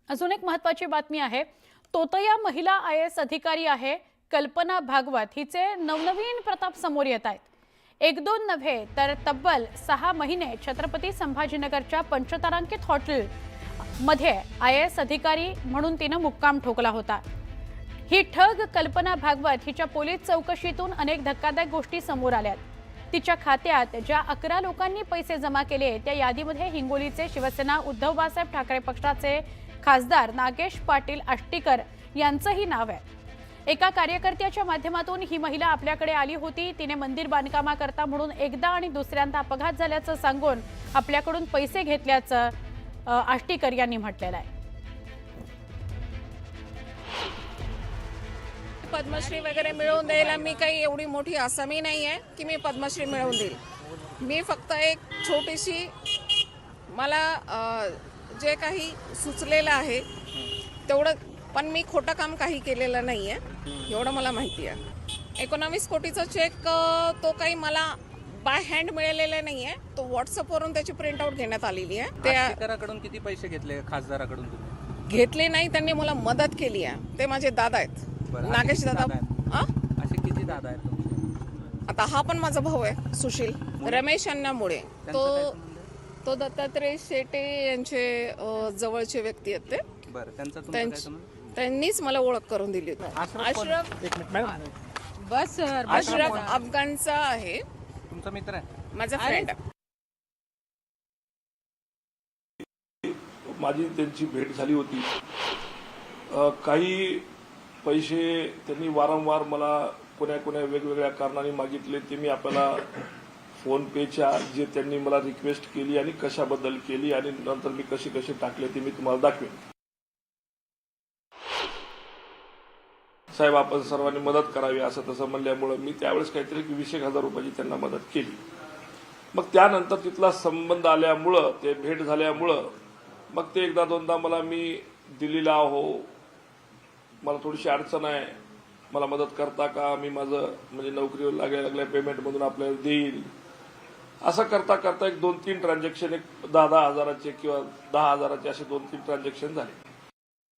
अजून एक महत्त्वाची बातमी आहे। तोतया महिला IAS अधिकारी आहे कल्पना भागवत, हिचे नवनवीन प्रताप समोर येत आहेत। एक दोन नव्हे तर तब्बल 6 महिने छत्रपती संभाजीनगरच्या पंचतारांकित हॉटेल मध्ये IAS अधिकारी म्हणून तिने मुक्काम ठोकला होता। ही ठग कल्पना भागवत हिच्या पोलीस चौकशीतून अनेक धक्कादायक गोष्टी समोर आल्यात। तिच्या खात्यात ज्या 11 लोकांनी पैसे जमा केले त्या यादीमध्ये हिंगोलीचे शिवसेना उद्धव बाळासाहेब ठाकरे पक्षाचे खासदार नागेश पाटील आष्टीकर यांचंही नाव आहे। एका कार्यकर्त्याच्या माध्यमातून ही महिला आपल्याकडे आली होती। तिने मंदिर बांधकामाकरता म्हणून एकदा आणि दुसऱ्यांदा अपघात झाल्याचं सांगून आपल्याकडून पैसे घेतल्याचं आष्टीकर यांनी म्हटलेलं आहे। पद्मश्री वगैरे मिळवून द्यायला मी काही एवढी मोठी आसामी नाही आहे की मी पद्मश्री मिळवून देईल। मी फक्त एक छोटीशी मला जे काही सुचलेलं आहे तेवढं, पण मी खोटं काम काही केलेलं नाही आहे एवढं मला माहिती आहे। 19 कोटीचा चेक तो काही मला बाय हँड मिळालेला नाही आहे, तो व्हॉट्सअपवरून त्याची प्रिंटआउट घेण्यात आलेली आहे। त्या किती पैसे घेतले खासदाराकडून तुम्ही? घेतले नाही, त्यांनी मला मदत केली आहे। ते माझे दादा आहेत, नागेश दादा। असे किती दादा आहेत तुमचे? आता हा पण माझा भाऊ आहे सुशील रमेश यांनामुळे, तो दत्तात्रय शेटे यांचे जवळचे व्यक्ती आहेत ते। त्यांनीच मला ओळख करून दिली होती। अशरफ अफगाणचा आहे, तुमचा मित्र आहे, माझा फ्रेंड आहे। माझी त्यांची भेट झाली होती। काही पैसे त्यांनी वारंवार मला कोण्या वेगवेगळ्या कारणाने मागितले, ते मी आपल्याला फोन पेच्या जे त्यांनी मला रिक्वेस्ट केली आणि कशाबद्दल केली आणि नंतर मी कसे टाकले ते मी तुम्हाला दाखवेन। साहेब आपण सर्वांनी मदत करावी असं तसं म्हणल्यामुळे मी त्यावेळेस काहीतरी 20,000 रुपयाची त्यांना मदत केली। मग त्यानंतर तिथला संबंध आल्यामुळं, ते भेट झाल्यामुळं मग ते एकदा दोनदा मला मी दिल्लीला हो, मला थोडीशी अडचण आहे, मला मदत करता का, मी माझं म्हणजे नोकरीवर लागल्या पेमेंटमधून आपल्याला देईल, असं करता करता एक 2-3 ट्रान्झॅक्शन, एक 10,000 किंवा 10,000 असे 2-3 ट्रान्झॅक्शन झाले।